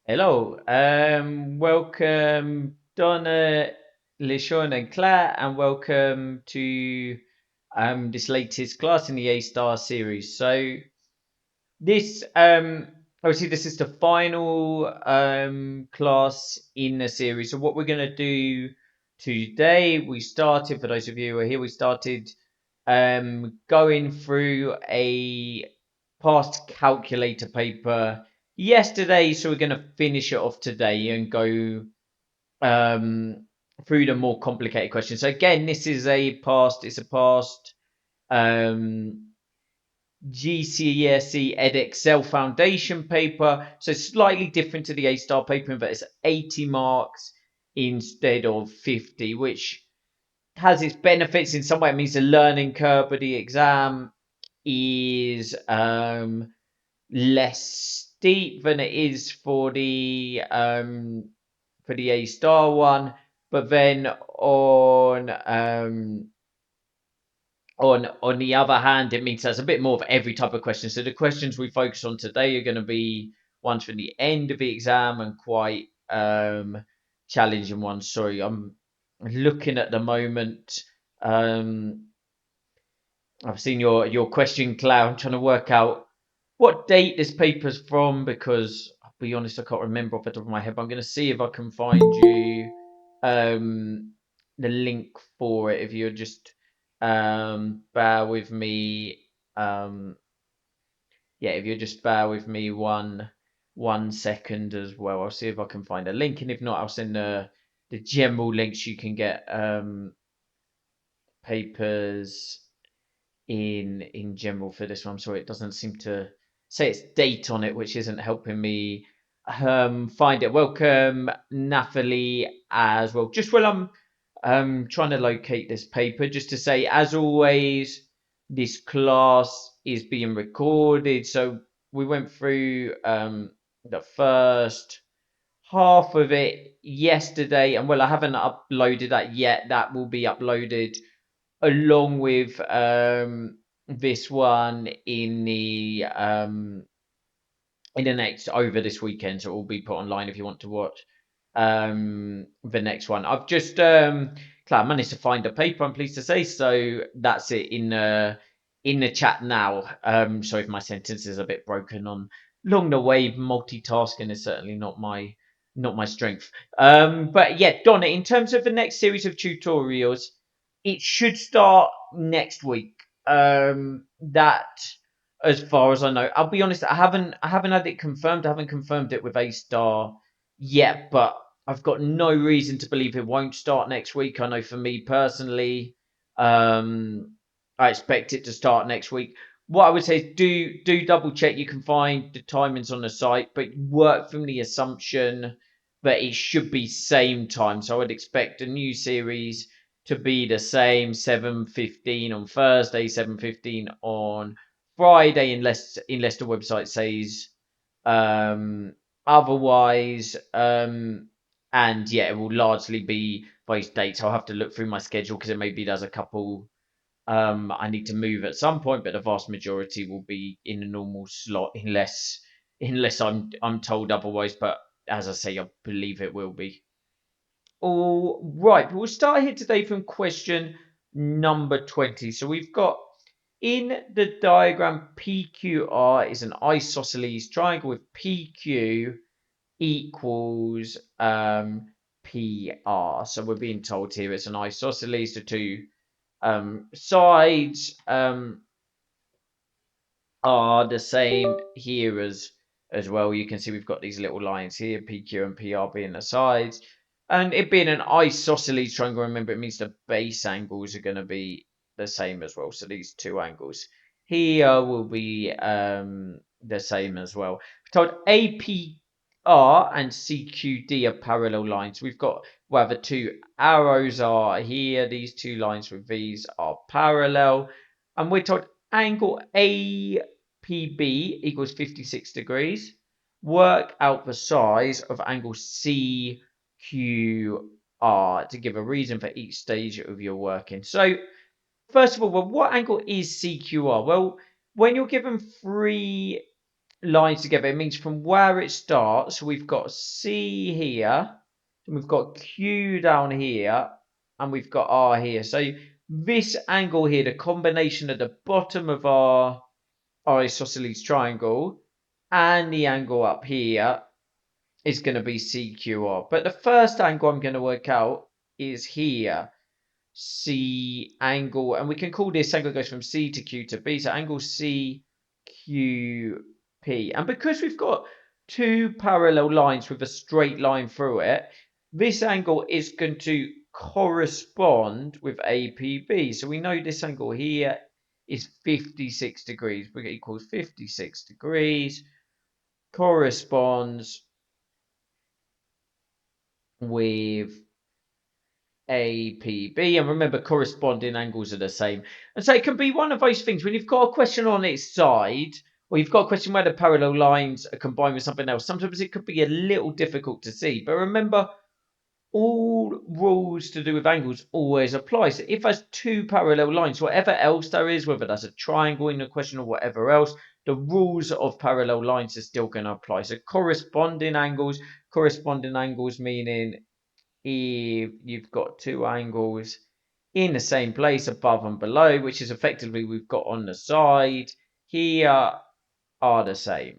Hello, welcome Donna, LeSean and Claire, and welcome to this latest class in the A Star series. So this obviously this is the final class in the series. So what we're gonna do today, we started for those of you who are here, we started going through a past calculator paper yesterday, so we're going to finish it off today and go um, through the more complicated questions. So again, this is it's a past um, GCSE Edexcel Foundation paper, so slightly different to the A Star paper, but it's 80 marks instead of 50, which has its benefits in some way. It means the learning curve of the exam is less steep than it is for the A Star one, but then on the other hand, it means there's a bit more of every type of question. So the questions we focus on today are going to be ones from the end of the exam and quite challenging ones. Sorry, I'm looking at the moment. Um, I've seen your question, Cloud. I'm trying to work out what date this paper's from because I'll be honest, I can't remember off the top of my head. But I'm going to see if I can find you um, the link for it. If you're just bear with me, um, yeah, if you just bear with me one second as well. I'll see if I can find a link, and if not, I'll send the general links you can get papers in general for this one. I'm sorry, it doesn't seem to say its date on it, which isn't helping me find it. Welcome, Nathalie, as well. Just while I'm trying to locate this paper, just to say, as always, this class is being recorded. So we went through the first half of it yesterday, and well, I haven't uploaded that yet. That will be uploaded along with this one in the next over this weekend, so it will be put online if you want to watch the next one. I've just managed to find a paper, I'm pleased to say, so that's it in the chat now. Sorry if my sentence is a bit broken on along the way. Multitasking is certainly not my strength. But yeah, Donna, in terms of the next series of tutorials, it should start next week. That, as far as I know, I'll be honest, I haven't had it confirmed. I haven't confirmed it with A Star yet, but I've got no reason to believe it won't start next week. I know for me personally, I expect it to start next week. What I would say is do double check. You can find the timings on the site, but work from the assumption that it should be same time. So I would expect a new series to be the same, 7:15 on Thursday, 7:15 on Friday, unless the website says um, otherwise. And yeah, it will largely be those dates. I'll have to look through my schedule because it maybe there's a couple I need to move at some point, but the vast majority will be in a normal slot unless I'm told otherwise. But as I say, I believe it will be. All right, we'll start here today from question number 20. So we've got in the diagram PQR is an isosceles triangle with PQ equals PR. So we're being told here it's an isosceles, the two sides are the same here as well. You can see we've got these little lines here, PQ and PR being the sides. And it being an isosceles triangle, remember it means the base angles are going to be the same as well. So these two angles here will be the same as well. We're told APR and CQD are parallel lines. We've got where the two arrows are here. These two lines with these are parallel. And we're told angle APB equals 56 degrees. Work out the size of angle CQR to give a reason for each stage of your working. So, first of all, well, what angle is CQR? Well, when you're given three lines together, it means from where it starts, we've got C here, and we've got Q down here, and we've got R here. So this angle here, the combination at the bottom of our isosceles triangle and the angle up here is going to be CQR. But the first angle I'm going to work out is here. C angle, and we can call this angle goes from C to Q to B, so angle CQP. And because we've got two parallel lines with a straight line through it, this angle is going to correspond with APB. So we know this angle here is 56 degrees. We get equals 56 degrees corresponds with APB, and remember corresponding angles are the same. And so it can be one of those things when you've got a question on its side, or you've got a question where the parallel lines are combined with something else. Sometimes it could be a little difficult to see, but remember all rules to do with angles always apply. So if there's two parallel lines, whatever else there is, whether that's a triangle in the question or whatever else, the rules of parallel lines are still going to apply. So corresponding angles meaning if you've got two angles in the same place above and below, which is effectively we've got on the side here, are the same.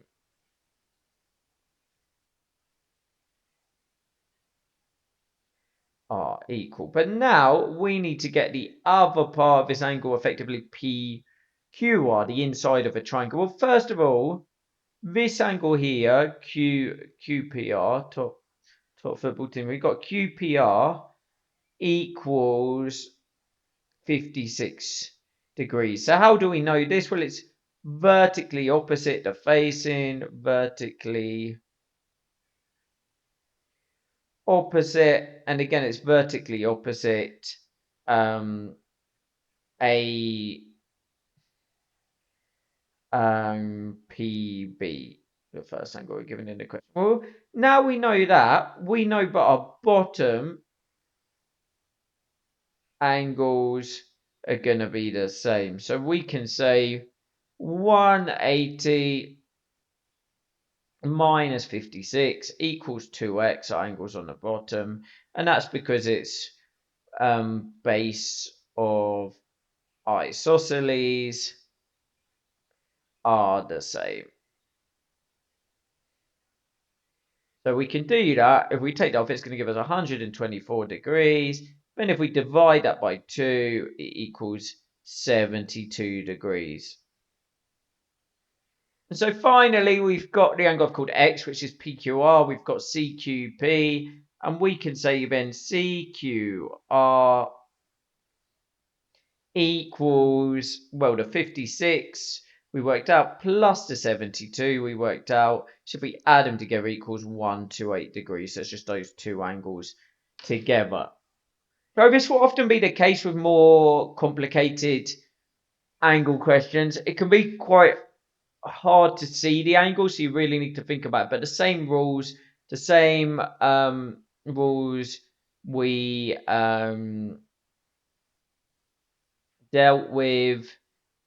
Are equal. But now we need to get the other part of this angle, effectively PQR, the inside of a triangle. Well, first of all, this angle here, QPR, top football team, we've got QPR equals 56 degrees. So how do we know this? Well, it's vertically opposite the facing, vertically opposite, and again, it's vertically opposite a PB, the first angle we're given in the question. Well, now we know that, we know but our bottom angles are going to be the same. So we can say 180 minus 56 equals 2x, our angles on the bottom, and that's because it's base of isosceles are the same. So we can do that. If we take that off, it's going to give us 124 degrees. Then if we divide that by 2, it equals 72 degrees. And so finally, we've got the angle I've called X, which is PQR. We've got CQP. And we can say then CQR equals, well, the 56 we worked out plus the 72 we worked out. So if we add them together equals 128 degrees. So it's just those two angles together. So this will often be the case with more complicated angle questions. It can be quite hard to see the angle, so you really need to think about it. But the same rules we dealt with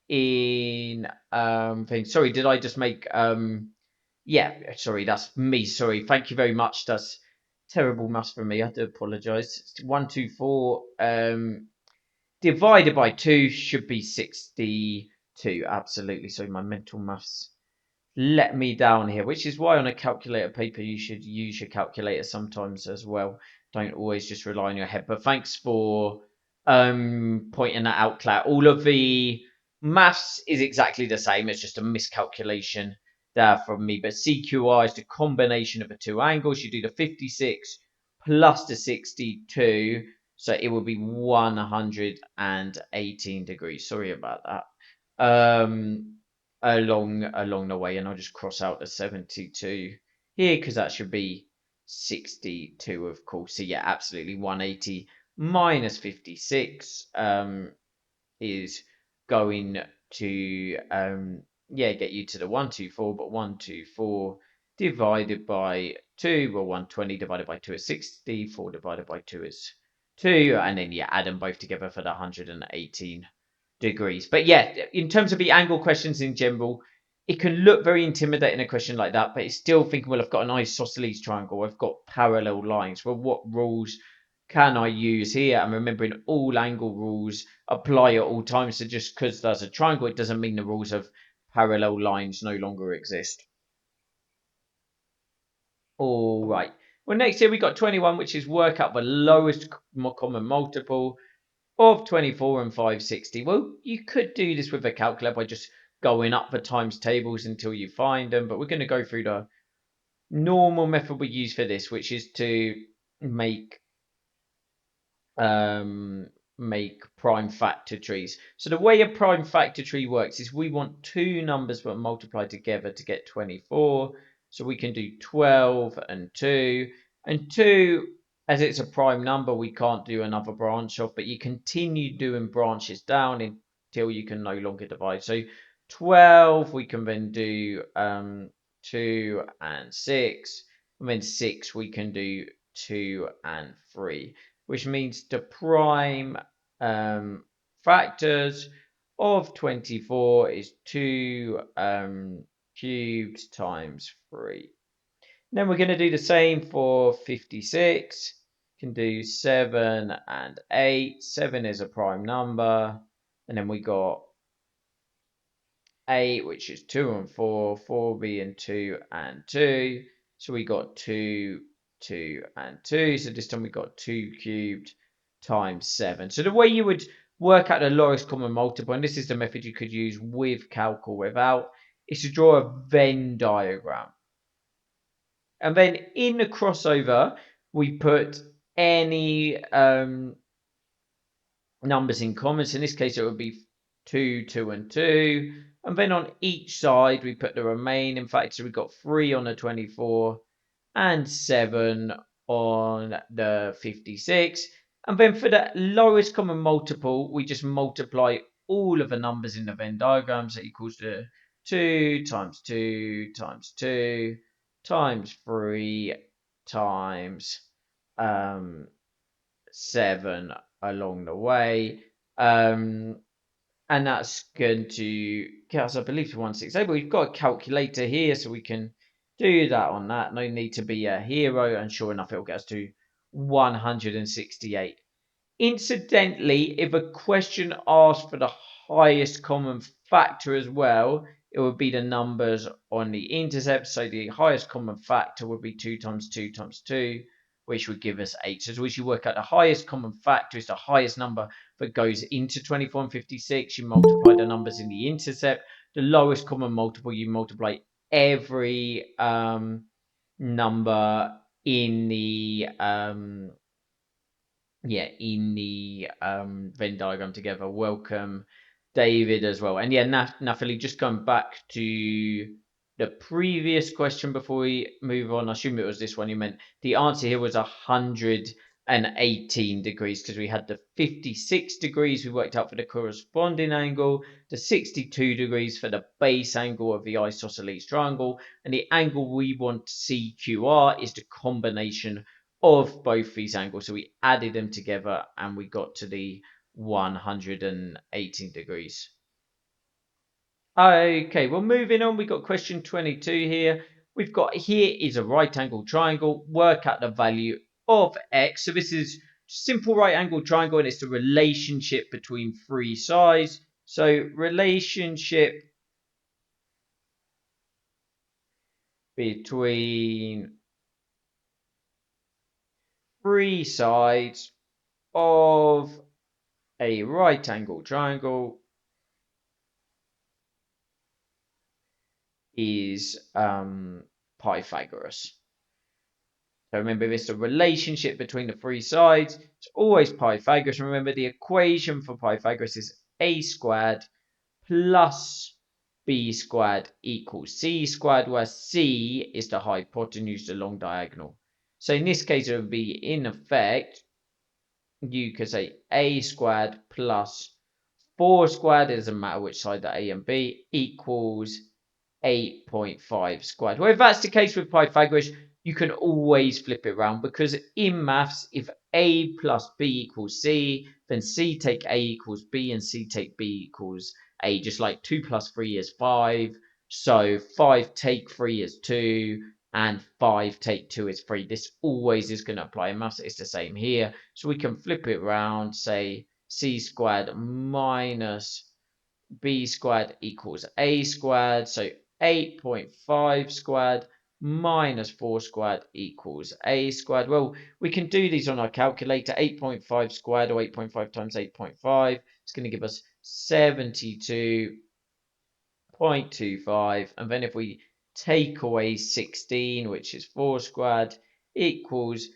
in things. Sorry, did I just make yeah, sorry, that's me. Sorry. Thank you very much. That's terrible maths for me. I do apologize. 124 divided by 2 should be 62. Absolutely. So my mental maths let me down here, which is why on a calculator paper you should use your calculator sometimes as well. Don't always just rely on your head. But thanks for pointing that out, Claire. All of the maths is exactly the same. It's just a miscalculation there from me. But CQR is the combination of the two angles. You do the 56 plus the 62, so it will be 118 degrees. Sorry about that. Along the way, and I'll just cross out the 72 here because that should be 62, of course. So yeah, absolutely 180 minus 56 is going to yeah, get you to the 124, but 124 divided by 2, well, 120 divided by 2 is 60, 4 divided by 2 is 2, and then you add them both together for the 118 degrees. But yeah, in terms of the angle questions in general, it can look very intimidating, a question like that, but it's still thinking, well, I've got an isosceles triangle, I've got parallel lines. Well, what rules can I use here? And remembering all angle rules apply at all times. So just because there's a triangle, it doesn't mean the rules of parallel lines no longer exist. All right. Well, next here we got 21, which is work out the lowest common multiple of 24 and 560. Well, you could do this with a calculator by just going up the times tables until you find them, but we're going to go through the normal method we use for this, which is to make um, make prime factor trees. So the way a prime factor tree works is we want two numbers that multiply together to get 24. So we can do 12 and 2. And 2, as it's a prime number, we can't do another branch of, but you continue doing branches down until you can no longer divide. So 12, we can then do 2 and 6. And then 6, we can do 2 and 3, which means the prime factors of 24 is 2 cubed times 3. Then we're going to do the same for 56. Can do 7 and 8. 7 is a prime number. And then we got 8, which is 2 and 4, 4 being 2 and 2. So we got 2, 2 and 2. So this time we got 2 cubed times 7. So the way you would work out the lowest common multiple, and this is the method you could use with calc or without, is to draw a Venn diagram. And then in the crossover, we put any numbers in common. So in this case, it would be 2, 2, and 2. And then on each side, we put the remaining factors. So we've got 3 on the 24 and 7 on the 56. And then for the lowest common multiple, we just multiply all of the numbers in the Venn diagram. So it equals to 2 times 2 times 2 times 3 times 7 along the way. And that's going to get us, I believe, to 168. But we've got a calculator here, so we can do that on that. No need to be a hero. And sure enough, it'll get us to 168. Incidentally, if a question asks for the highest common factor as well, it would be the numbers on the intercept. So the highest common factor would be 2 times 2 times 2, which would give us 8. So as you work out the highest common factor is the highest number that goes into 24 and 56. You multiply the numbers in the intercept. The lowest common multiple, you multiply every number in the Venn diagram together. Welcome, David, as well. And yeah, Nathalie, just going back to the previous question before we move on. I assume it was this one you meant. The answer here was 118 degrees because we had the 56 degrees we worked out for the corresponding angle, the 62 degrees for the base angle of the isosceles triangle, and the angle we want CQR is the combination of both these angles. So we added them together and we got to the 118 degrees. Okay, well, moving on, we got question 22 here. We've got here is a right angle triangle. Work out the value of x. So this is simple right angle triangle, and it's the relationship between three sides. So relationship between three sides of a right angle triangle is Pythagoras. So remember, this is the relationship between the three sides. It's always Pythagoras. Remember, the equation for Pythagoras is a squared plus b squared equals c squared, where c is the hypotenuse, the long diagonal. So in this case, it would be, in effect, you could say a squared plus 4 squared, it doesn't matter which side that a and b, equals 8.5 squared. Well, if that's the case with Pythagoras, you can always flip it around, because in maths, if a plus b equals c, then c take a equals b and c take b equals a. Just like 2 plus 3 is 5, So 5 take 3 is 2, and 5 take 2 is 3. This always is going to apply in maths. It's the same here. So we can flip it around, say c squared minus b squared equals a squared. So 8.5 squared minus 4 squared equals a squared. Well, we can do these on our calculator. 8.5 squared, or 8.5 times 8.5, it's going to give us 72.25. And then if we take away 16, which is 4 squared, equals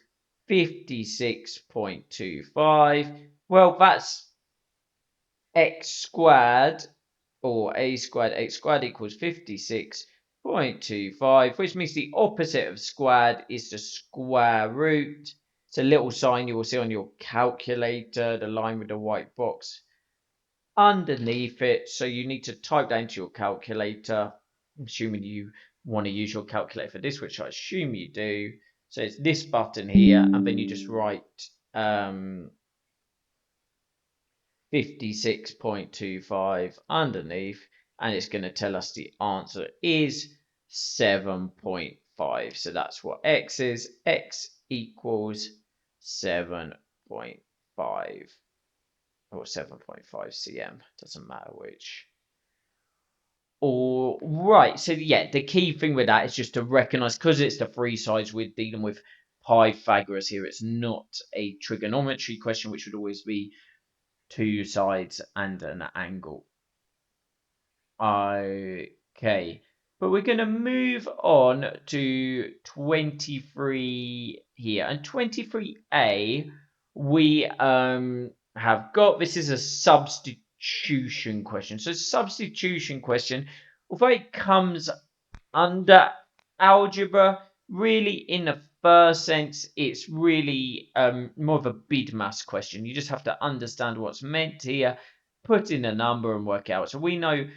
56.25. Well, that's x squared, or a squared, x squared equals 56.25, which means the opposite of squared is the square root. It's a little sign you will see on your calculator, the line with the white box underneath it. So you need to type that into your calculator, assuming you want to use your calculator for this, which I assume you do. So it's this button here, and then you just write 56.25 underneath, and it's going to tell us the answer is 7.5. So that's what x is. X equals 7.5, or 7.5 cm, doesn't matter which. All right, so yeah, the key thing with that is just to recognize, because it's the three sides we're dealing with Pythagoras here, it's not a trigonometry question, which would always be two sides and an angle. Okay, but we're going to move on to 23 here, and 23a we have got, this is a substitution question. So substitution question, although it comes under algebra, really in the first sense, it's really more of a BIDMAS question. You just have to understand what's meant here, put in a number and work out. So we know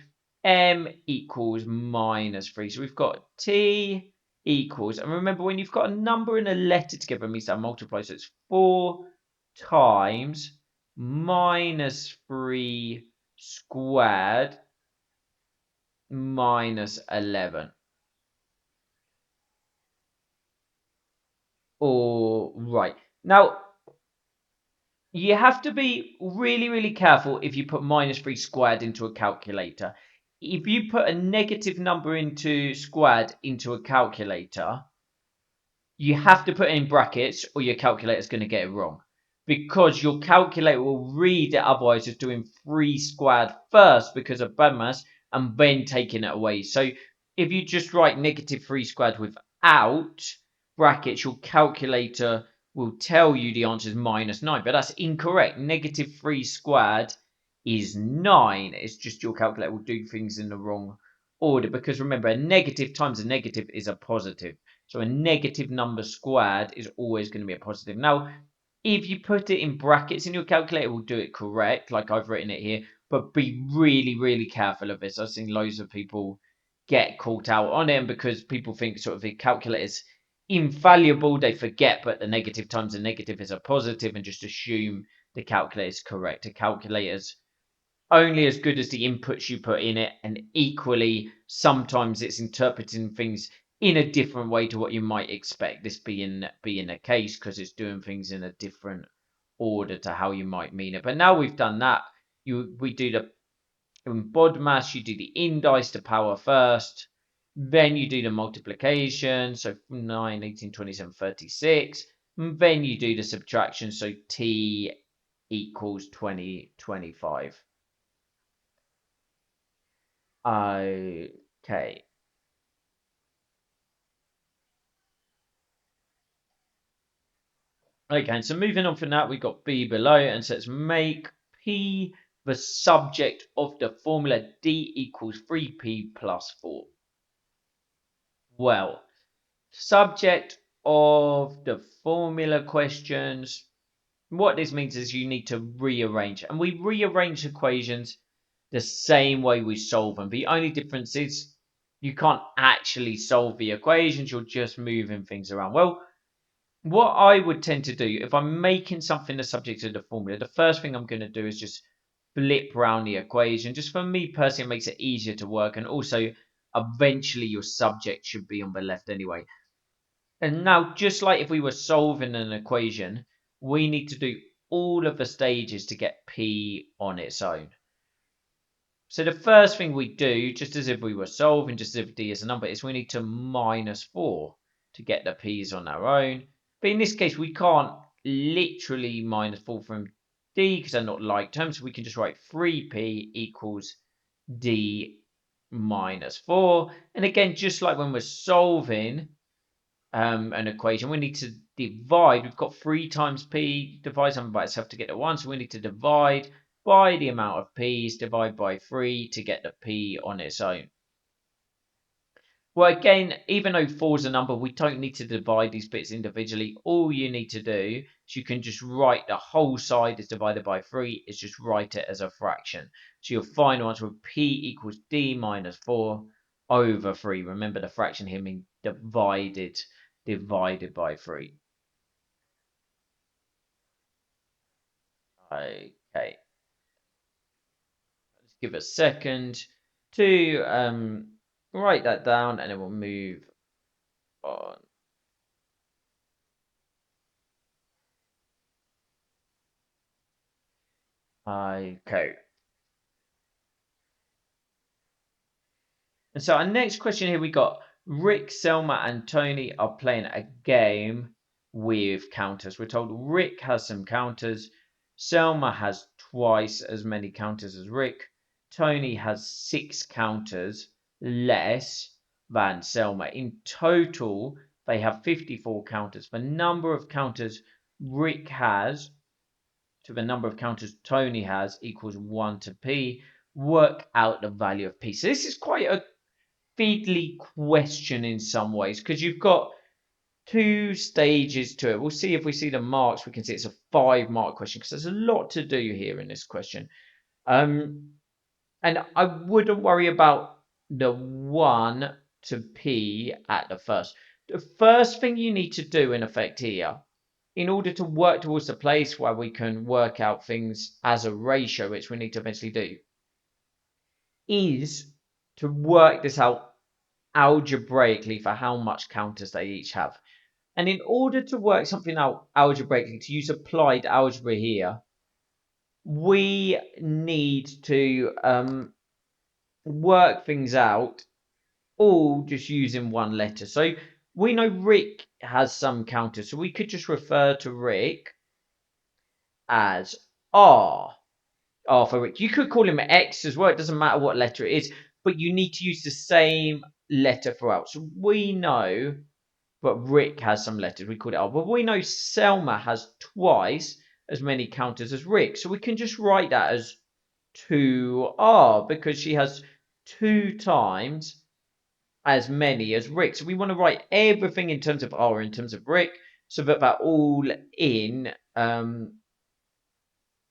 m equals -3. So we've got t equals, and remember, when you've got a number and a letter together, it means that multiply. So it's 4 times -3 squared minus 11. All right. Now, you have to be really, really careful if you put -3 squared into a calculator. If you put a negative number into squared into a calculator, you have to put it in brackets, or your calculator is going to get it wrong, because your calculator will read it otherwise as doing 3 squared first because of BMAS, and then taking it away. So if you just write -3 squared without brackets, your calculator will tell you the answer is -9, but that's incorrect. -3 squared is 9. It's just your calculator will do things in the wrong order, because remember, a negative times a negative is a positive. So a negative number squared is always going to be a positive. Now, if you put it in brackets in your calculator, it will do it correct, like I've written it here. But be really, really careful of this. I've seen loads of people get caught out on it, and because people think sort of the calculator is infallible, they forget but the negative times a negative is a positive and just assume the calculator is correct. The calculator's only as good as the inputs you put in it, and equally sometimes it's interpreting things in a different way to what you might expect this being the case, because it's doing things in a different order to how you might mean it. But now we've done that, we do the in BODMAS, you do the indice to power first, then you do the multiplication, so 9, 18, 27, 36, and then you do the subtraction, so t equals 20, 25. Okay. Okay, so moving on from that, we've got B below, and so let's make P the subject of the formula D equals 3P plus 4. Well, subject of the formula questions, what this means is you need to rearrange, and we rearrange equations the same way we solve them. The only difference is you can't actually solve the equations, you're just moving things around. Well, what I would tend to do if I'm making something the subject of the formula, the first thing I'm going to do is just flip around the equation. Just for me personally, it makes it easier to work, and also eventually your subject should be on the left anyway. And now, just like if we were solving an equation, we need to do all of the stages to get P on its own. So the first thing we do, just as if we were solving, just as if D is a number, is we need to minus 4 to get the P's on our own. But in this case, we can't literally minus 4 from D because they're not like terms. So we can just write 3P equals D minus 4. And again, just like when we're solving an equation, we need to divide. We've got 3 times P, divide something by itself to get the 1. So we need to divide by the amount of P's, divide by 3 to get the P on its own. Well, again, even though 4 is a number, we don't need to divide these bits individually. All you need to do is you can just write the whole side is divided by 3, is just write it as a fraction. So your final answer with P equals D minus 4 over 3. Remember the fraction here means divided by 3. Okay. Let's give a second to write that down and then we'll move on. Okay. And so our next question here, we got Rick, Selma, and Tony are playing a game with counters. We're told Rick has some counters. Selma has twice as many counters as Rick. Tony has 6 counters less than Selma. In total, they have 54 counters. The number of counters Rick has to the number of counters Tony has equals 1 to P. Work out the value of P. So this is quite a fiddly question in some ways because you've got 2 stages to it. We'll see if we see the marks. We can see it's a 5-mark question because there's a lot to do here in this question. And I wouldn't worry about the 1 to P at the first. The first thing you need to do in effect here, in order to work towards the place where we can work out things as a ratio, which we need to eventually do, is to work this out algebraically for how much counters they each have. And in order to work something out algebraically, to use applied algebra here, we need to work things out all just using one letter. So we know Rick has some counters, so we could just refer to Rick as R. R for Rick. You could call him X as well. It doesn't matter what letter it is, but you need to use the same letter throughout. So we know but Rick has some letters. We call it R. But we know Selma has twice as many counters as Rick. So we can just write that as 2R because she has 2 times as many as Rick. So we want to write everything in terms of R in terms of Rick so that they're all in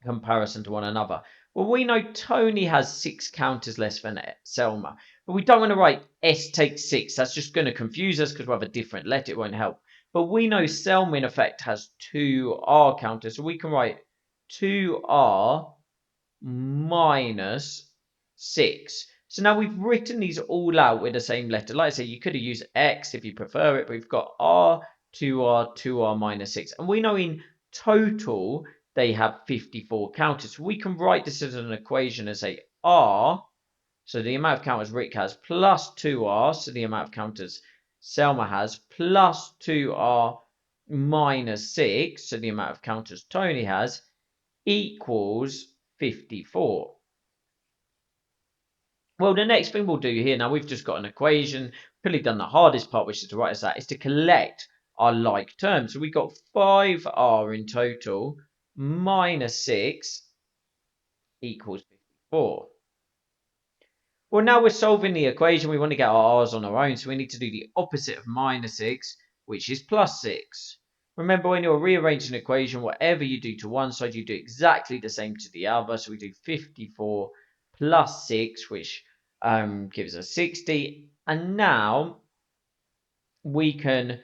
comparison to one another. Well, we know Tony has 6 counters less than Selma, but we don't want to write S takes 6. That's just going to confuse us because we have a different letter. It won't help. But we know Selma in effect has 2R counters, so we can write 2R minus 6. So now we've written these all out with the same letter. Like I say, you could have used X if you prefer it, but we've got R, 2R, 2R minus 6. And we know in total they have 54 counters. So we can write this as an equation and say R, so the amount of counters Rick has, plus 2R, so the amount of counters Selma has, plus 2R minus 6, so the amount of counters Tony has, equals 54. Well, the next thing we'll do here, now we've just got an equation, really done the hardest part, which is to write as that, is to collect our like terms. So we got 5R in total, minus 6 equals 54. Well, now we're solving the equation. We want to get our r's on our own, so we need to do the opposite of minus 6, which is plus 6. Remember, when you're rearranging an equation, whatever you do to one side, you do exactly the same to the other. So we do 54 plus 6, which gives us 60. And now we can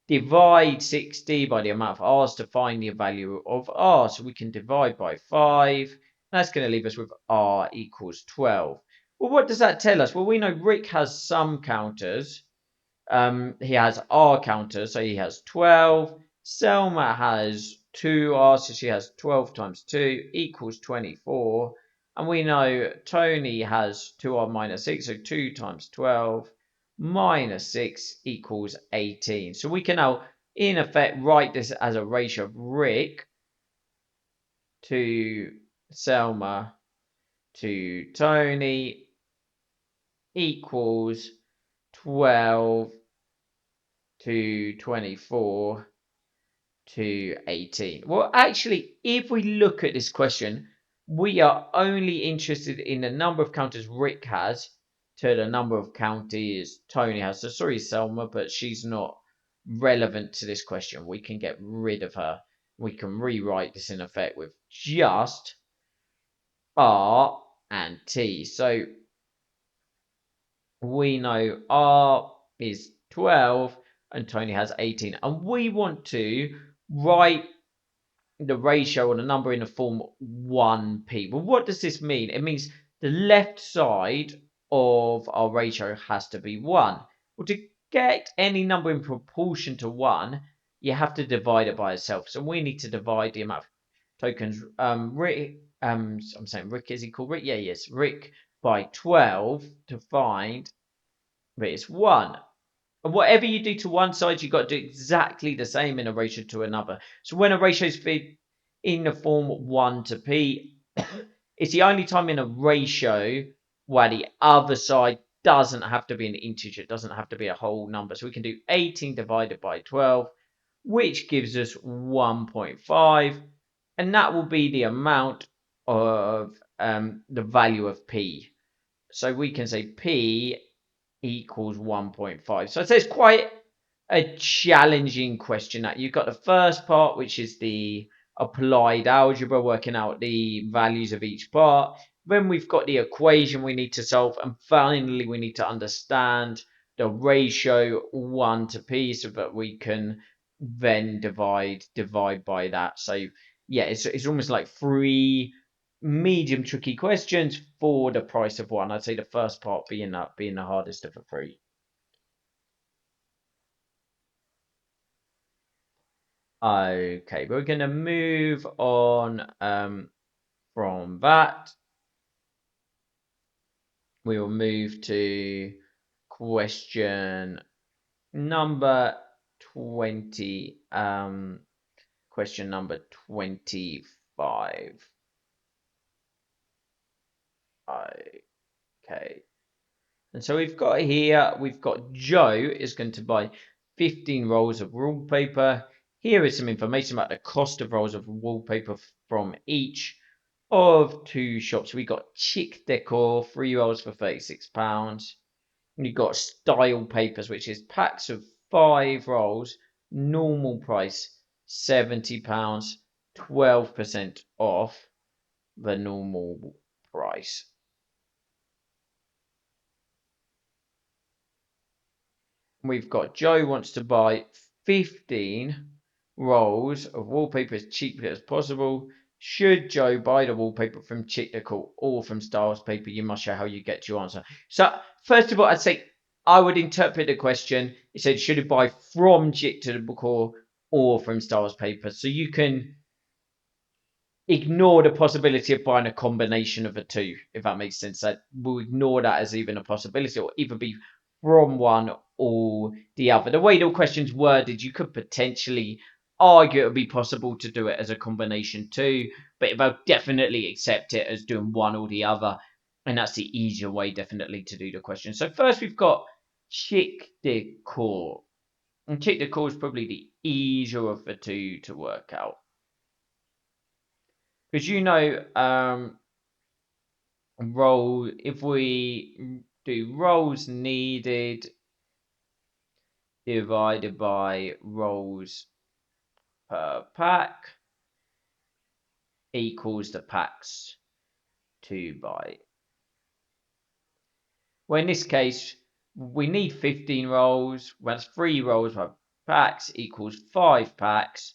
divide 60 by the amount of r's to find the value of r. So we can divide by 5. That's going to leave us with r equals 12. Well, what does that tell us? Well, we know Rick has some counters. He has R counters, so he has 12. Selma has 2R, so she has 12 times 2 equals 24. And we know Tony has 2R minus 6, so 2 times 12 minus 6 equals 18. So we can now, in effect, write this as a ratio of Rick to Selma to Tony equals 12 to 24 to 18. Well, actually, if we look at this question, we are only interested in the number of counters Rick has to the number of counties Tony has. So sorry, Selma, but she's not relevant to this question. We can get rid of her. We can rewrite this in effect with just R and T. So we know R is 12 and Tony has 18. And we want to write the ratio or the number in the form 1p. Well, what does this mean? It means the left side of our ratio has to be 1. Well, to get any number in proportion to 1, you have to divide it by itself. So we need to divide the amount of tokens. Rick, I'm saying Rick, is he called Rick? Yeah, yes, Rick by 12 to find but it's 1. And whatever you do to one side, you've got to do exactly the same in a ratio to another. So when a ratio is in the form 1 to p, it's the only time in a ratio where the other side doesn't have to be an integer. It doesn't have to be a whole number. So we can do 18 divided by 12, which gives us 1.5. And that will be the amount of the value of p. So we can say p equals 1.5. So I'd say it's quite a challenging question. That you've got the first part, which is the applied algebra, working out the values of each part. Then we've got the equation we need to solve, and finally we need to understand the ratio 1 to p so that we can then divide by that. So yeah, it's almost like 3 medium tricky questions for the price of 1. I'd say the first part being the hardest of the 3. Okay, we're going to move on from that. We will move to question number 20. Question number 25. Okay. And so we've got Joe is going to buy 15 rolls of wallpaper. Here is some information about the cost of rolls of wallpaper from each of 2 shops. We got Chic Decor, 3 rolls for £36. And you've got Style Papers, which is packs of 5 rolls, normal price £70, 12% off the normal price. We've got Joe wants to buy 15 rolls of wallpaper as cheaply as possible. Should Joe buy the wallpaper from Chic Decor or from Styles Paper? You must show how you get to your answer. So, first of all, I'd say I would interpret the question. It said, should he buy from Chic Decor or from Styles Paper? So you can ignore the possibility of buying a combination of the two, if that makes sense. That we'll ignore that as even a possibility, or either be from one or the other. The way the question's worded, you could potentially argue it would be possible to do it as a combination too, but if I definitely accept it as doing one or the other, and that's the easier way definitely to do the question. So first we've got Chic Decor. And Chic Decor is probably the easier of the two to work out. Because if we do rolls needed divided by rolls per pack equals the packs to buy. Well, in this case, we need 15 rolls. That's 3 rolls per packs equals 5 packs.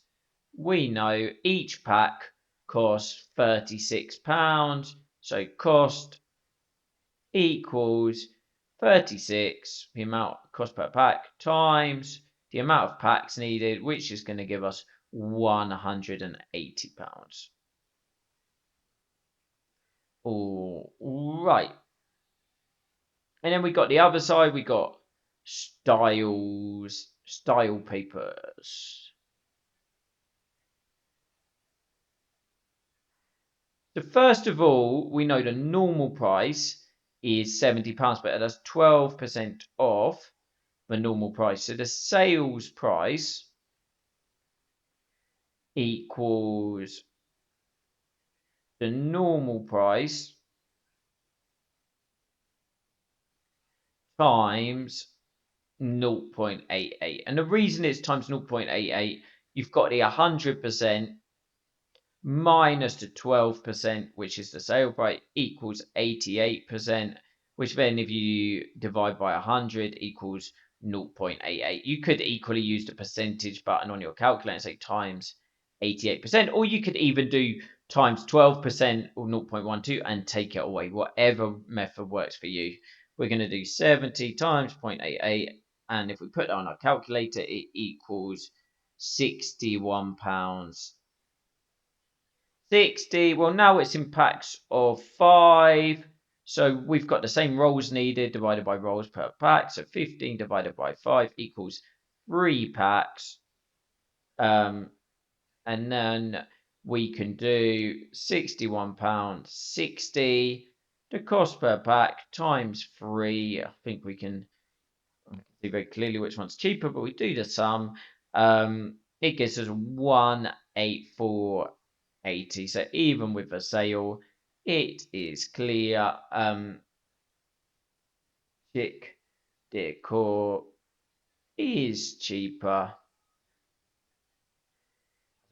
We know each pack costs £36. So cost equals 36, the amount cost per pack, times the amount of packs needed, which is going to give us £180. All right. And then we got the other side, we got style papers. So first of all, we know the normal price is £70, but that's 12% off the normal price. So the sales price equals the normal price times 0.88. And the reason it's times 0.88, you've got the 100% minus the 12%, which is the sale price, equals 88%, which then if you divide by 100 equals 0.88. You could equally use the percentage button on your calculator and say times 88%, or you could even do times 12% or 0.12 and take it away, whatever method works for you. We're going to do 70 times 0.88, and if we put that on our calculator, it equals £61. 60. Well, now it's in packs of 5. So we've got the same rolls needed divided by rolls per pack. So 15 divided by 5 equals 3 packs. And then we can do £61, 60. The cost per pack times 3. I think we can see very clearly which one's cheaper, but we do the sum. It gives us 184.80. So even with a sale, it is clear. Chic decor is cheaper.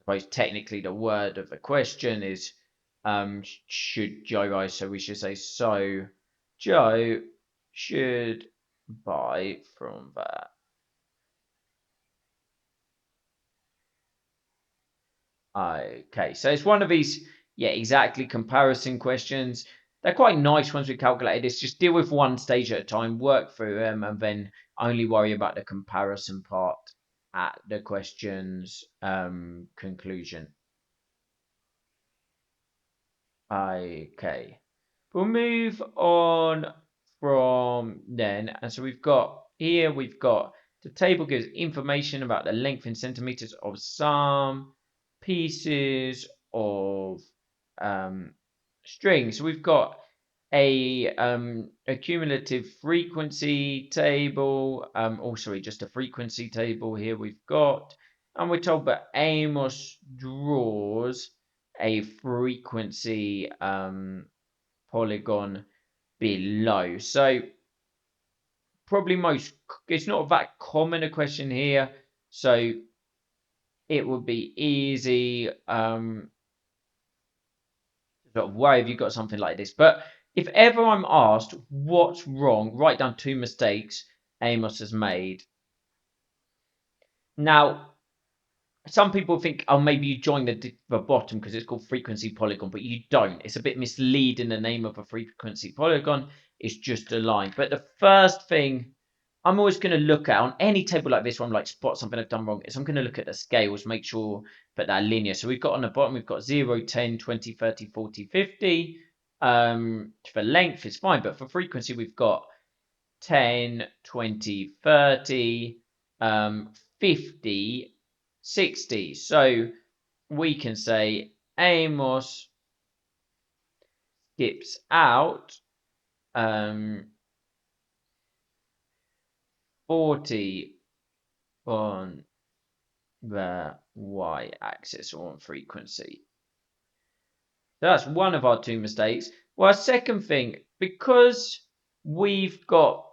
I suppose technically the word of the question is should Joe buy? So we should say so Joe should buy from there. Okay, so it's one of these, yeah, exactly comparison questions. They're quite nice once we calculate this. Just deal with one stage at a time, work through them, and then only worry about the comparison part at the question's conclusion. Okay, we'll move on from then. And so we've got the table gives information about the length in centimeters of some pieces of string. So we've got a cumulative frequency table. Sorry, just a frequency table here we've got. And we're told that Amos draws a frequency polygon below. So probably it's not that common a question here, so it would be easy sort of why have you got something like this. But if ever I'm asked what's wrong, write down 2 mistakes Amos has made. Now some people think, oh, maybe you join the bottom because it's called frequency polygon, but you don't. It's a bit misleading. The name of a frequency polygon is just a line. But the first thing I'm always going to look at on any table like this where I'm like, spot something I've done wrong, is I'm going to look at the scales, make sure that they're linear. So we've got on the bottom, we've got 0, 10, 20, 30, 40, 50. For length, it's fine. But for frequency, we've got 10, 20, 30, 50, 60. So we can say Amos skips out 40 on the y-axis or on frequency. So that's one of our 2 mistakes. Well, our second thing, because we've got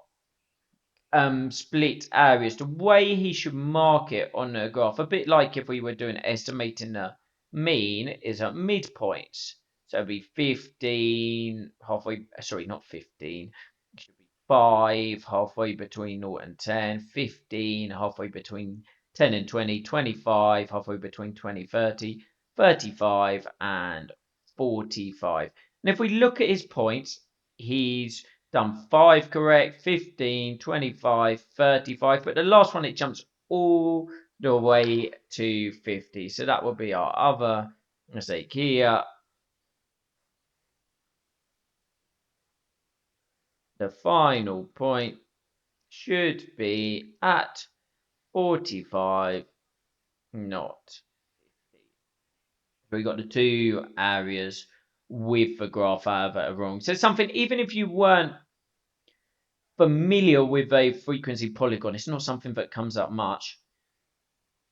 split areas, the way he should mark it on a graph, a bit like if we were doing estimating the mean, is at midpoints. So it'd be 15 halfway, sorry, not 15, it should be 5 halfway between 0 and 10, 15 halfway between 10 and 20, 25 halfway between 20, 30, 35 and 45. And if we look at his points, he's Done 5 correct, 15, 25, 35. But the last one, it jumps all the way to 50. So that will be our other mistake here. The final point should be at 45, not 50. We got the two areas with the graph out that are wrong. So something, even if you weren't familiar with a frequency polygon, it's not something that comes up much.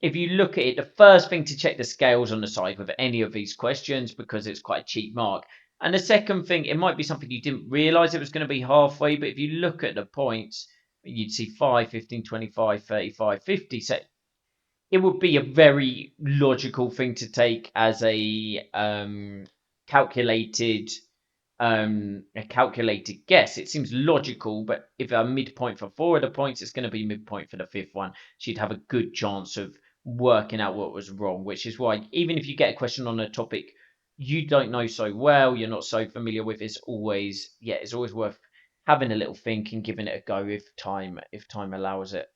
If you look at it, the first thing to check the scales on the side with any of these questions, because it's quite a cheap mark. And the second thing, it might be something you didn't realize it was going to be halfway, but if you look at the points, you'd see 5, 15, 25, 35, 50. So it would be a very logical thing to take as calculated a calculated guess. It seems logical, but if a midpoint for 4 of the points, it's going to be midpoint for the fifth one. So you'd have a good chance of working out what was wrong, which is why even if you get a question on a topic you don't know so well, you're not so familiar with, it's always worth having a little think and giving it a go if time allows it.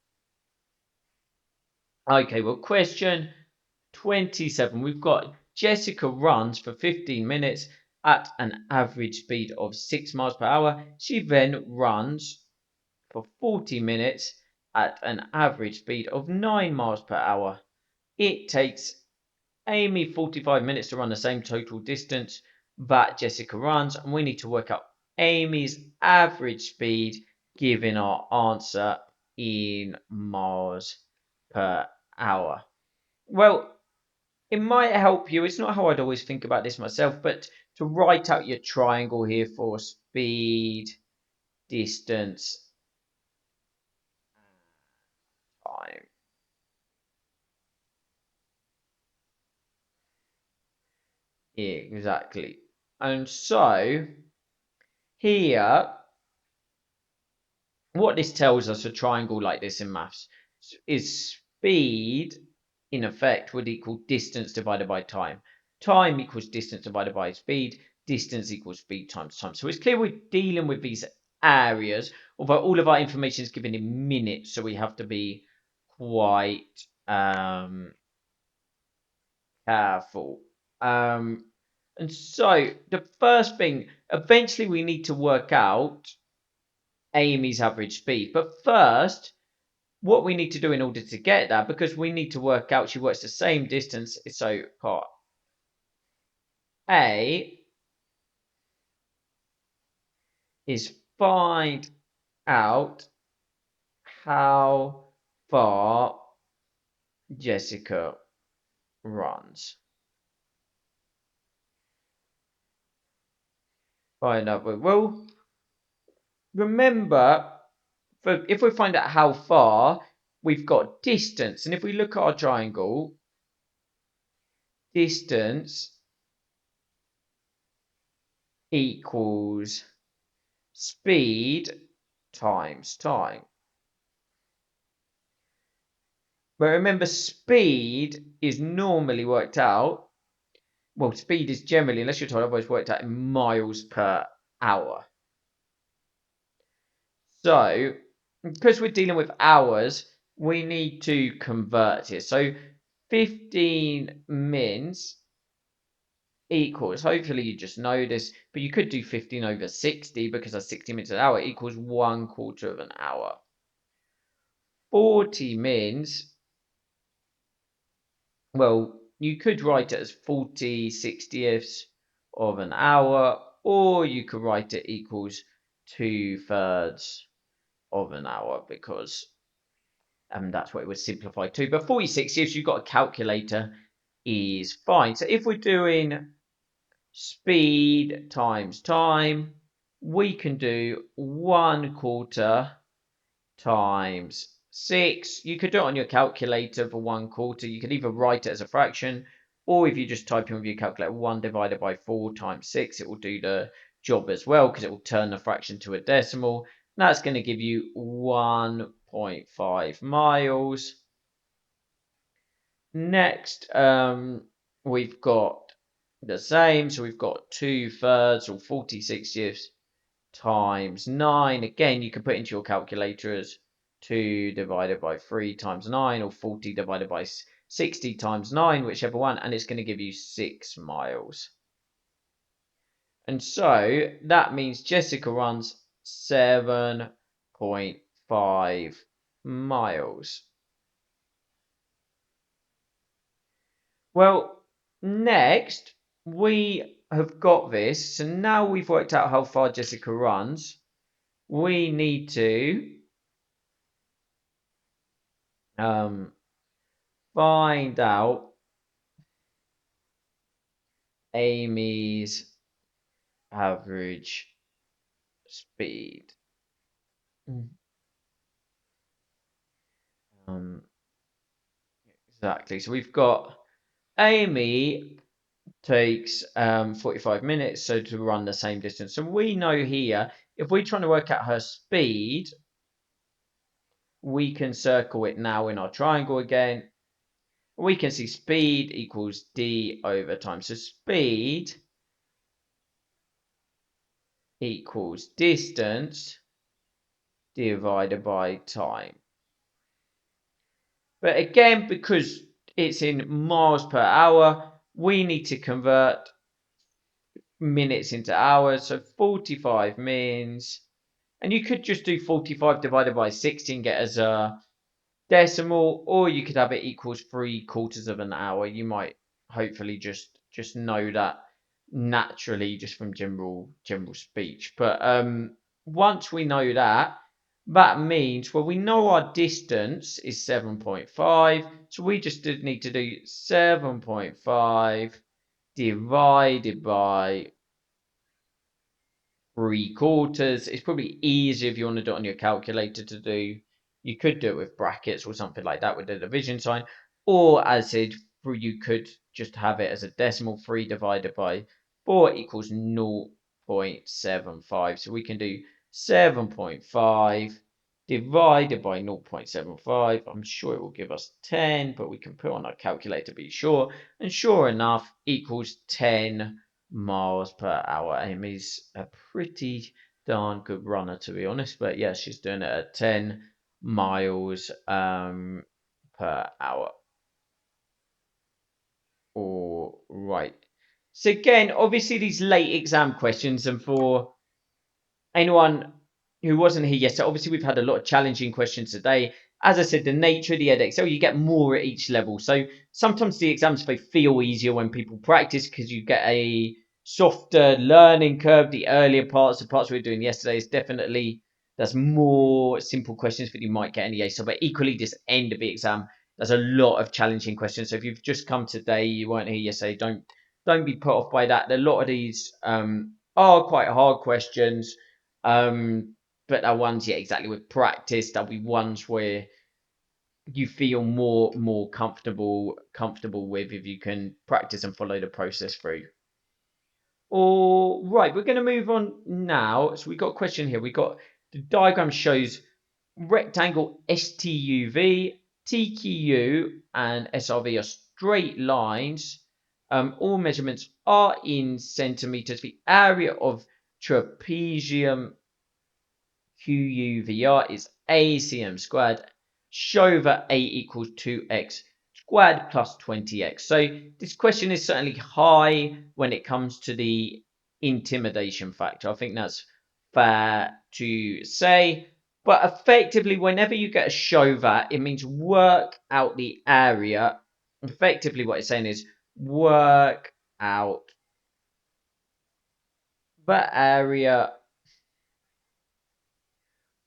Okay, well, question 27. We've got Jessica runs for 15 minutes at an average speed of 6 miles per hour. She then runs for 40 minutes at an average speed of 9 miles per hour. It takes Amy 45 minutes to run the same total distance that Jessica runs, and we need to work out Amy's average speed given our answer in miles per hour. Well, it might help you. It's not how I'd always think about this myself, but to write out your triangle here for speed, distance, time. Exactly. And so here, what this tells us, a triangle like this in maths, is speed, in effect, would equal distance divided by time. Time equals distance divided by speed. Distance equals speed times time. So it's clear we're dealing with these areas, although all of our information is given in minutes, so we have to be quite careful. And so the first thing, eventually we need to work out Amy's average speed. But first, what we need to do in order to get that, because we need to work out she works the same distance, so part A is find out how far Jessica runs. Find out. Well, remember, if we find out how far, we've got distance. And if we look at our triangle, distance equals speed times time. But remember, speed is normally worked out. Well, speed is generally, unless you're told otherwise, worked out in miles per hour. So, because we're dealing with hours, we need to convert it. So, 15 mins equals, hopefully you just know this, but you could do 15 over 60 because that's 60 minutes an hour equals 1/4 of an hour. 40 mins, well, you could write it as 40/60ths of an hour, or you could write it equals 2/3 of an hour because that's what it would simplify to. But 40/60ths, you've got a calculator, is fine. So if we're doing speed times time, we can do 1/4 times 6. You could do it on your calculator for 1/4. You could either write it as a fraction, or if you just type in with your calculator 1 divided by 4 times 6, it will do the job as well because it will turn the fraction to a decimal. And that's going to give you 1.5 miles. Next, we've got the same. So we've got 2/3 or 40/60ths times 9. Again, you can put into your calculator as 2 divided by 3 times 9, or 40 divided by 60 times 9, whichever one, and it's going to give you 6 miles. And so that means Jessica runs 7.5 miles. Well, next we have got this. So now we've worked out how far Jessica runs. We need to find out Amy's average speed. Exactly. So we've got Amy takes 45 minutes so to run the same distance. So we know here, if we're trying to work out her speed, we can circle it now in our triangle again. We can see speed equals d over time. So speed equals distance divided by time. But again, because it's in miles per hour, we need to convert minutes into hours. So 45 mins. And you could just do 45 divided by 60 and get as a decimal, or you could have it equals 3/4 of an hour. You might hopefully just know that naturally just from general speech. But once we know that, that means, well, we know our distance is 7.5, so we just need to do 7.5 divided by 3/4. It's probably easier if you want to do it on your calculator to do. You could do it with brackets or something like that with the division sign. Or as I said, you could just have it as a decimal. 3 divided by 4 equals 0.75. So we can do 7.5 divided by 0.75. I'm sure it will give us 10, but we can put on our calculator to be sure. And sure enough, equals 10 miles per hour. Amy's a pretty darn good runner, to be honest. But yeah, she's doing it at 10 miles per hour. All right. So again, obviously these late exam questions, and for anyone who wasn't here yesterday, obviously we've had a lot of challenging questions today. As I said, the nature of the edX, you get more at each level. So sometimes the exams may feel easier when people practice because you get a softer learning curve. The earlier parts, the parts we were doing yesterday, is definitely there's more simple questions that you might get in the ASO. But equally, this end of the exam, there's a lot of challenging questions. So if you've just come today, you weren't here yesterday, don't be put off by that. A lot of these are quite hard questions. But are ones, yeah, exactly, with practice, there'll be ones where you feel more comfortable with if you can practice and follow the process through. All right, we're going to move on now. So we got a question here. We got the diagram shows rectangle STUV, TQU, and SRV are straight lines. All measurements are in centimeters. The area of trapezium QUVR is ACM squared. Show that A equals 2x squared plus 20x. So this question is certainly high when it comes to the intimidation factor. I think that's fair to say. But effectively, whenever you get a show that, it means work out the area. Effectively, what it's saying is work out the area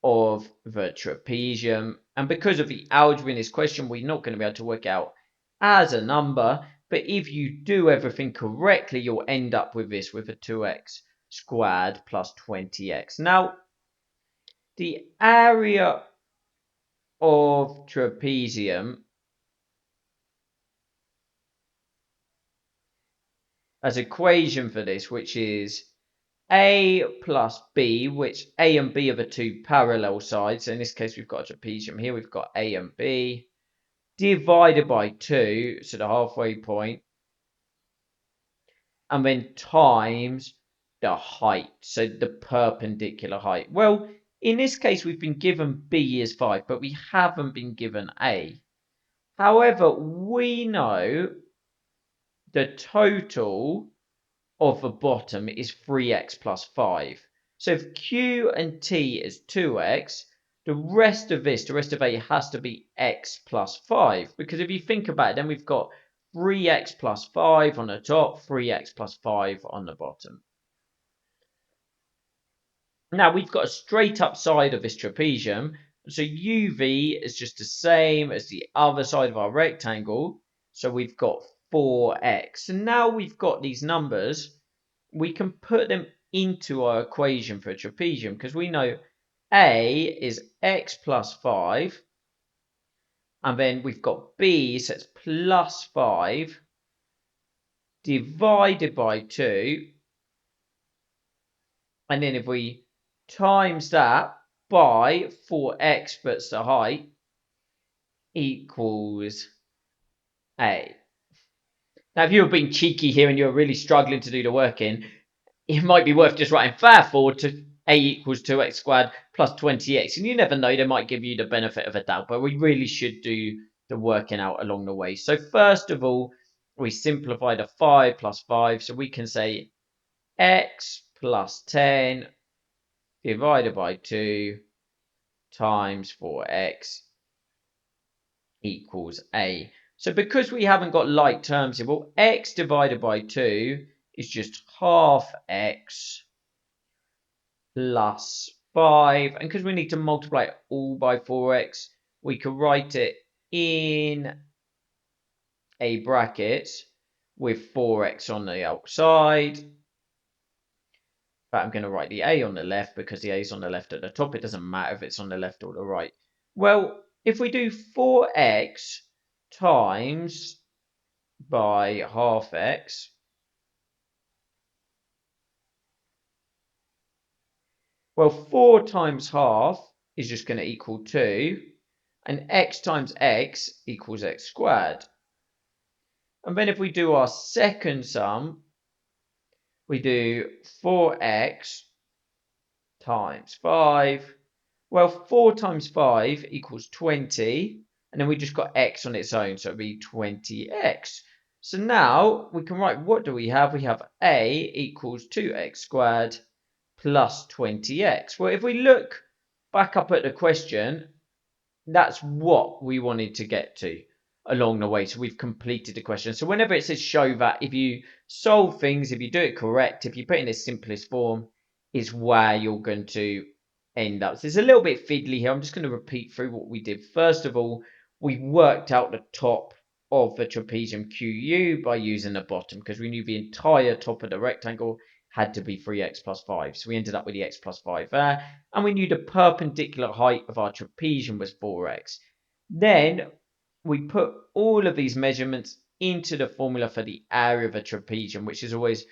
of the trapezium. And because of the algebra in this question, we're not going to be able to work out as a number. But if you do everything correctly, you'll end up with this, with a 2x squared plus 20x. Now, the area of trapezium as equation for this, which is a plus b, which a and b are the two parallel sides. So in this case, we've got a trapezium here. We've got a and b divided by 2, so the halfway point, and then times the height, so the perpendicular height. Well, in this case, we've been given B is 5, but we haven't been given A. However, we know the total of the bottom is 3x plus 5. So if Q and T is 2x, the rest of A has to be x plus 5. Because if you think about it, then we've got 3x plus 5 on the top, 3x plus 5 on the bottom. Now we've got a straight up side of this trapezium. So UV is just the same as the other side of our rectangle. So we've got 4x. And now we've got these numbers, we can put them into our equation for a trapezium because we know A is x plus 5. And then we've got B, so it's plus 5 divided by 2. And then if we times that by 4x, that's the height, equals A. Now, if you were being cheeky here and you're really struggling to do the work in, it might be worth just writing therefore to A equals 2x squared plus 20x. And you never know, they might give you the benefit of a doubt, but we really should do the working out along the way. So first of all, we simplify the 5 plus 5. So we can say x plus 10 divided by 2 times 4x equals A. So because we haven't got like terms here, well, x divided by 2 is just half x plus 5. And because we need to multiply it all by 4x, we can write it in a bracket with 4x on the outside. But I'm going to write the A on the left because the A is on the left at the top. It doesn't matter if it's on the left or the right. Well, if we do 4x times by half x, well, 4 times half is just going to equal 2. And x times x equals x squared. And then if we do our second sum, we do 4x times 5. Well, 4 times 5 equals 20. And then we just got x on its own, so it'll be 20x. So now we can write, what do we have? We have A equals 2x squared plus 20x. Well, if we look back up at the question, that's what we wanted to get to along the way. So we've completed the question. So whenever it says show that, if you solve things, if you do it correct, if you put it in its simplest form, is where you're going to end up. So it's a little bit fiddly here. I'm just going to repeat through what we did. First of all, we worked out the top of the trapezium QU by using the bottom because we knew the entire top of the rectangle had to be 3x plus 5. So we ended up with the x plus 5 there. And we knew the perpendicular height of our trapezium was 4x. Then we put all of these measurements into the formula for the area of a trapezium, which is always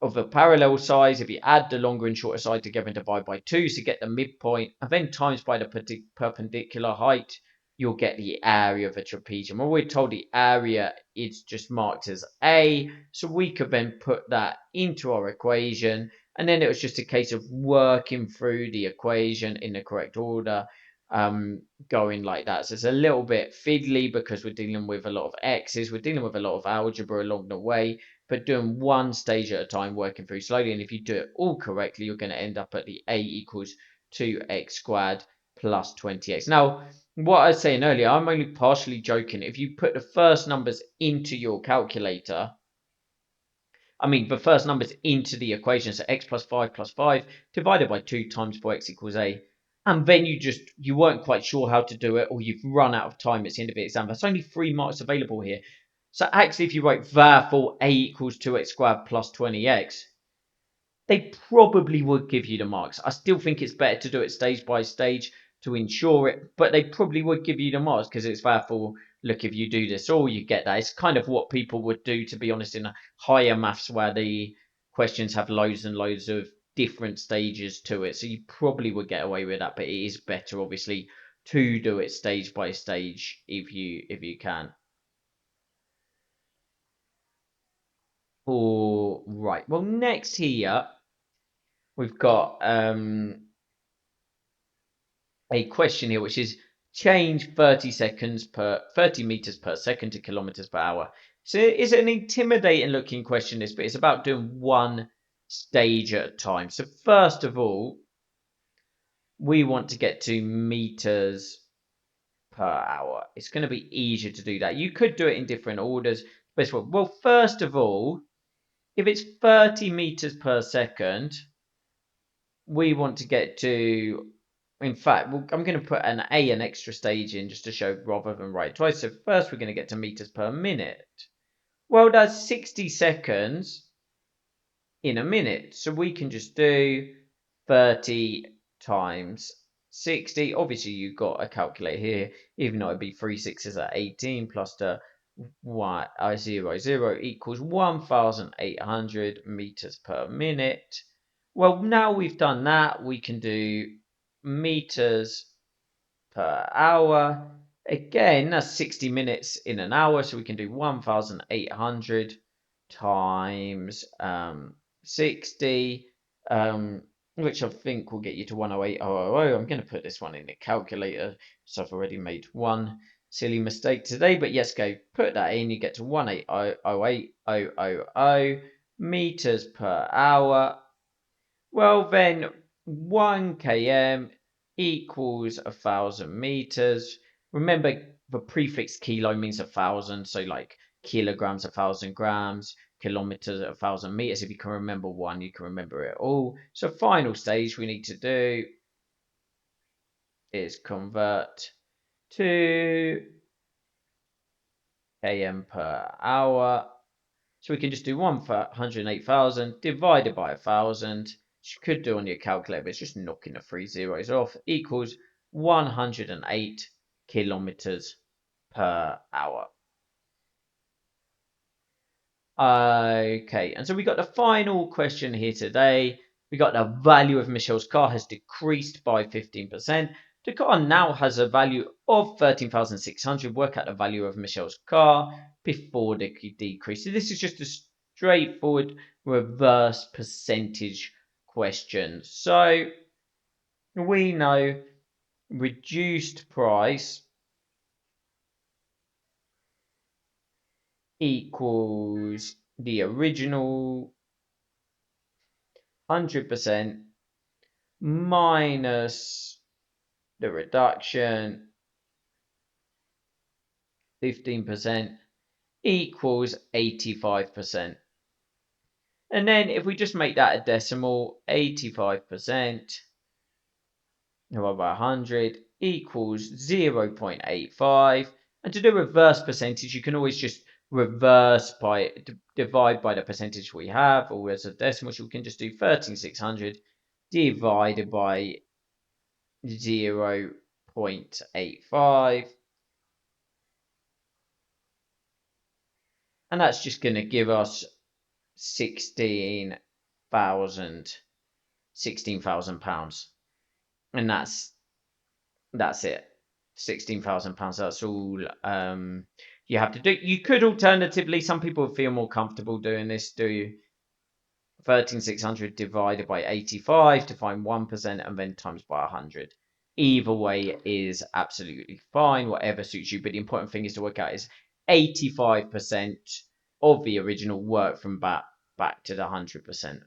of a parallel size. If you add the longer and shorter side together and divide by 2 to get the midpoint, and then times by the perpendicular height, you'll get the area of a trapezium. Well, we're told the area is just marked as A, so we could then put that into our equation, and then it was just a case of working through the equation in the correct order, going like that. So it's a little bit fiddly because we're dealing with a lot of x's, we're dealing with a lot of algebra along the way, but doing one stage at a time, working through slowly. And if you do it all correctly, you're going to end up at the A equals 2x squared plus 20x. Now, what I was saying earlier, I'm only partially joking. If you put the first numbers into your calculator, the first numbers into the equation, so x plus 5 divided by 2 times 4x equals A. And then you weren't quite sure how to do it, or you've run out of time at the end of the exam. There's only 3 marks available here. So actually, if you write therefore A equals 2x squared plus 20x, they probably would give you the marks. I still think it's better to do it stage by stage to ensure it, but they probably would give you the marks because it's therefore, look, if you do this, all you get that. It's kind of what people would do, to be honest, in a higher maths where the questions have loads and loads of different stages to it. So you probably would get away with that, but it is better, obviously, to do it stage by stage if you can. All right. Well, next here, we've got a question here, which is change 30 meters per second to kilometers per hour. So it's an intimidating looking question, this, but it's about doing one stage at a time. So first of all, we want to get to meters per hour. It's going to be easier to do that. You could do it in different orders. Well, first of all, if it's 30 meters per second, we want to get to, in fact, I'm going to put an extra stage in just to show rather than write twice. So first we're going to get to meters per minute. Well, that's 60 seconds in a minute. So we can just do 30 times 60. Obviously, you've got a calculator here, even though it'd be 3 sixes at 18 plus the y0 equals 1,800 meters per minute. Well, now we've done that, we can do meters per hour. Again, that's 60 minutes in an hour, so we can do 1,800 times 60, which I think will get you to 108,000. I'm going to put this one in the calculator, so I've already made one silly mistake today, but yes, go put that in, you get to 180,000 meters per hour. Well, then 1 km equals 1,000 meters. Remember, the prefix kilo means 1,000, so like kilograms, 1,000 grams, kilometers, 1,000 meters. If you can remember one, you can remember it all. So final stage we need to do is convert to km per hour. So we can just do 108,000 divided by 1,000, which you could do on your calculator, but it's just knocking the 3 zeros off, equals 108 kilometers per hour. Okay, and so we got the final question here today. We got the value of Michelle's car has decreased by 15%. The car now has a value of 13,600. Work out the value of Michelle's car before the decrease. So this is just a straightforward reverse percentage question. So we know reduced price equals the original 100% minus the reduction 15% equals 85%. And then if we just make that a decimal, 85% divided by 100 equals 0.85. And to do reverse percentage, you can always just reverse by divide by the percentage we have, or as a decimal, so we can just do 13,600 divided by 0.85. And that's just going to give us 16,000 pounds. And that's it. 16,000 pounds. That's all you have to do. You could alternatively, some people feel more comfortable doing this, do 13,600 divided by 85 to find 1% and then times by 100. Either way is absolutely fine, whatever suits you. But the important thing is to work out is 85% of the original work from back to the 100%.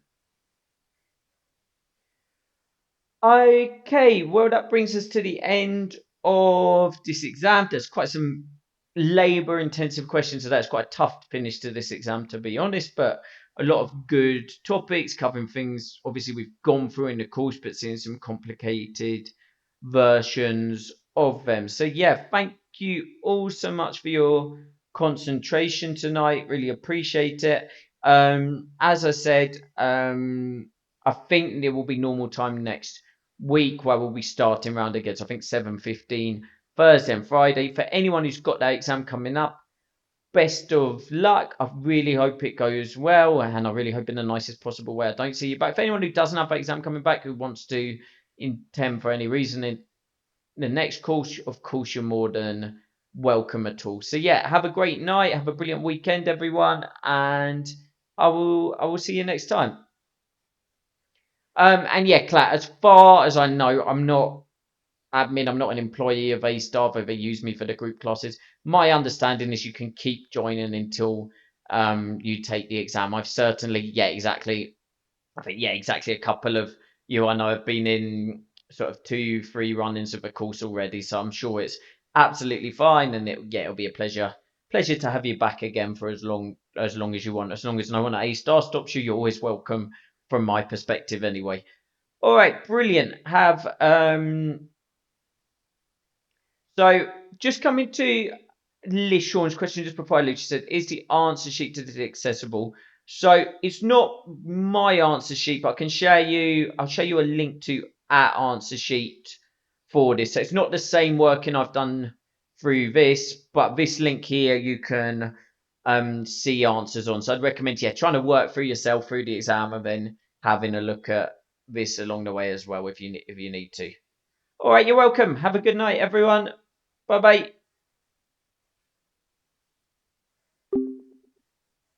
Okay, well, that brings us to the end of this exam. There's quite some labor intensive questions today. It's quite a tough finish to this exam, to be honest, but a lot of good topics covering things obviously we've gone through in the course, but seeing some complicated versions of them. So yeah, thank you all so much for your concentration tonight. Really appreciate it. As I said, I think there will be normal time next week where we'll be starting round again. So I think 7:15 Thursday and Friday. For anyone who's got that exam coming up, best of luck. I really hope it goes well, and I really hope in the nicest possible way I don't see you back. For anyone who doesn't have that exam coming back, who wants to intend for any reason in the next course, of course, you're more than welcome at all. So yeah, have a great night, have a brilliant weekend, everyone, and I will see you next time. And yeah, Clat, as far as I know, I'm not admin, I'm not an employee of A Star. If they use me for the group classes. My understanding is you can keep joining until you take the exam. I've certainly, yeah, exactly. I think, yeah, exactly. A couple of you I know have been in sort of 2, 3 run-ins of the course already, so I'm sure it's absolutely fine. And it'll be a pleasure to have you back again for as long as you want. As long as no one at A Star stops you, you're always welcome from my perspective, anyway. All right, brilliant. Have so just coming to Liz Sean's question just before I leave, she said, "Is the answer sheet to this accessible?" So it's not my answer sheet, but I can share you. I'll show you a link to our answer sheet for this. So it's not the same working I've done through this, but this link here you can see answers on. So I'd recommend, yeah, trying to work through yourself through the exam and then having a look at this along the way as well if you need to. All right, you're welcome. Have a good night, everyone. Bye bye.